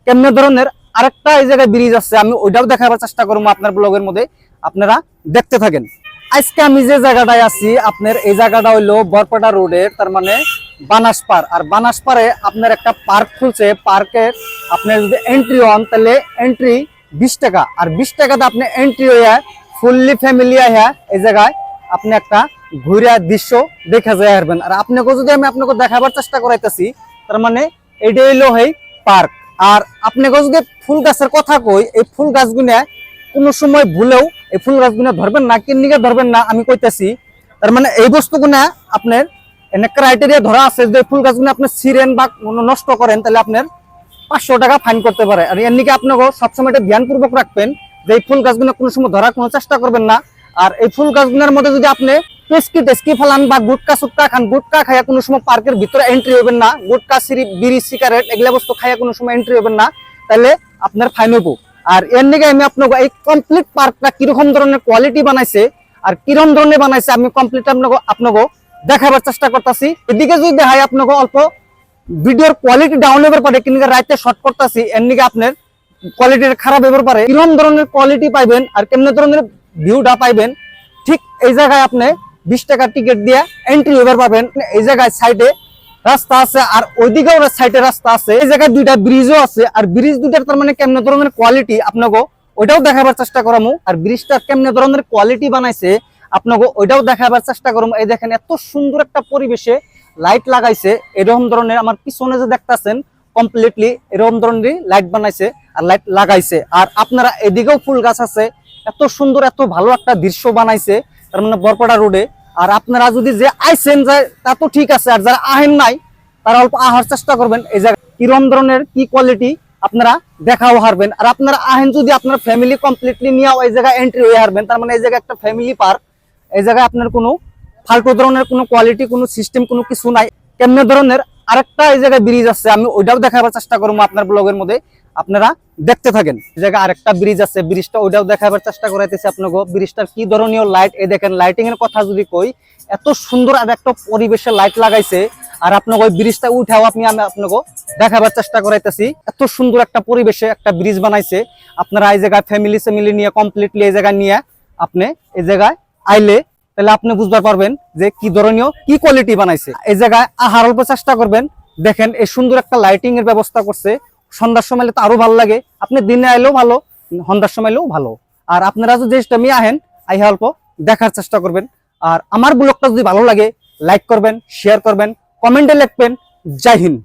কেমনে ধরনের আরেকটা এই জায়গায় ব্রিজ আছে, আমি ওইটাও দেখাবার চেষ্টা করবো আপনার ব্লগের মধ্যে, আপনারা দেখতে থাকেন। আজকে আমি যে জায়গাটায় আছি, আপনার এই জায়গাটা হইলো বরপেটা রোডের, তার মানে বানাসপাড়। আর বানাসপাড়ে আপনার একটা পার্ক খুলছে, পার্কের আপনার যদি এন্ট্রি হন তাহলে এন্ট্রি 20 টাকা, আর 20 টাকাতে আপনি এন্ট্রি হইয়া ফুললি ফ্যামিলি আইয়া এই জায়গায় আপনি একটা ঘুরে দৃশ্য দেখা যায় আসবেন। আর আপনাকে যদি আমি আপনাকে দেখাবার চেষ্টা করাইতেছি, তার মানে এইটা হইলো এই পার্ক। আর আপনাকে যদি ফুল গাছের কথা কই, এই ফুল গাছগুলা কোনো সময় ভুলেও এই ফুল গাছগুলা ধরবেন না, কিন্নিকে ধরবেন না আমি কইতেছি। তার মানে এই বস্তুগুলা আপনার এনে ক্রাইটেরিয়া ধরা আছে যে ফুল গাছগুলো আপনি ছিঁড়েন বা নষ্ট করেন তাহলে আপনার 500 টাকা ফাইন করতে পারে। আর এর নিকে আপনাকে সবসময় এটা ধ্যানপূর্বক রাখবেন যে এই ফুল গাছগুলো কোনো সময় ধরার কোনো চেষ্টা করবেন না। আর এই ফুল গাছগুলোর মধ্যে যদি আপনি টেস্কি ফেলান বা গুটকা সুটকা খান, গুটকা খাইয়া কোনো সময় পার্কের ভিতরে এন্ট্রি হবেন না, গুটকা বিড়ি সিগারেট এগুলা বস্তু খাইয়া কোনো সময় এন্ট্রি হবেন না, তাহলে আপনার ফাইন হইব। আর এর নিকে আমি আপনাকে এই কমপ্লিট পার্কটা কিরকম ধরনের কোয়ালিটি বানাইছে আর কিরকম ধরনের বানাইছে আমি কমপ্লিট আপনাকে দেখাবার চেষ্টা করতেছি। এদিকে যদি দেখাই আপনাকে অল্প ভিডিওর কোয়ালিটি ডাউন হবার পারে, কিন্তু রাইতে শর্ট করতেছি এর নিকে আপনার কোয়ালিটির খারাপ হবার পারে। কিরকম ধরনের কোয়ালিটি পাইবেন আর কেমন ধরনের ভিউটা পাইবেন, ঠিক এই জায়গায় আপনি 20 টাকা টিকিট দিয়ে এন্ট্রি হবার পাবেন। এই জায়গায় সাইডে রাস্তা আছে আর ওইদিকেও সাইডে রাস্তা আছে, এই জায়গায় দুইটা ব্রিজও আছে। আর ব্রিজ দুইটার তার মানে কেমন ধরনের কোয়ালিটি আপনাকে ওইটাও দেখাবার চেষ্টা করবো। আর ব্রিজটা কেমন ধরনের কোয়ালিটি বানাইছে আপনাকে ওইটাও দেখাবার চেষ্টা করবো। এই দেখেন এত সুন্দর একটা পরিবেশে লাইট লাগাইছে, এরকম ধরনের আমার পিছনে যে দেখতেছেন কমপ্লিটলি এরকম ধরনের লাইট বানাইছে আর লাইট লাগাইছে। আর আপনারা এদিকেও ফুল গাছ আছে, এত সুন্দর এত ভালো একটা দৃশ্য বানাইছে তার মানে বরপেটা রোডে। আর আপনারা যদি যে আইছেন যায় তা তো ঠিক আছে, আর যারা আহেন নাই তারা অল্প আহার চেষ্টা করবেন। এই জায়গায় কিরম ধরনের কি কোয়ালিটি আপনারা দেখাও হারবেন। আর আপনারা আহেন যদি আপনার ফ্যামিলি কমপ্লিটলি নিয়েও এই জায়গায় এন্ট্রি হয়ে হারবেন, তার মানে এই জায়গায় একটা ফ্যামিলি পার্ক। এই জায়গায় আপনার কোনো ফালতু ধরনের কোনো কোয়ালিটি কোনো সিস্টেম কোনো কিছু নাই। কেমন ধরনের আরেকটা এই জায়গায় ব্রিজ আছে, আমি ওইটাও দেখাবার চেষ্টা করবো আপনার ব্লগের মধ্যে, আপনারা দেখতে থাকেন। এই জায়গায় আরেকটা ব্রিজ আছে, ব্রিজটা ওইটাও দেখাবার চেষ্টা করাইতেছি আপনাকে। ব্রিজটার কি ধরনের লাইট, এই দেখেন লাইটিং এর কথা যদি কই, এত সুন্দর আর একটা পরিবেশে লাইট লাগাইছে। আর আপনাকে ওই ব্রিজটা উঠাও আমি আপনাকে দেখাবার চেষ্টা করাইতেছি। এত সুন্দর একটা পরিবেশে একটা ব্রিজ বানাইছে। আপনারা এই জায়গায় ফ্যামিলি নিয়ে কমপ্লিটলি এই জায়গায় নিয়ে আপনি এই জায়গায় আইলে তাহলে আপনি বুঝতে পারবেন যে কি ধরনীয় কি কোয়ালিটি বানাইছে। এই জায়গায় আহার অল্প চেষ্টা করবেন। দেখেন এই সুন্দর একটা লাইটিং এর ব্যবস্থা করছে, সন্ধ্যার সময় তো আরো ভালো লাগে, আপনি দিনে আইলেও ভালো সন্ধ্যার সময় এলেও ভালো। আর আপনারা যদি টাইমে আহেন আইহা অল্প দেখার চেষ্টা করবেন। আর আমার ব্লগটা যদি ভালো লাগে লাইক করবেন, শেয়ার করবেন, কমেন্টে লিখবেন। জয় হিন্দ।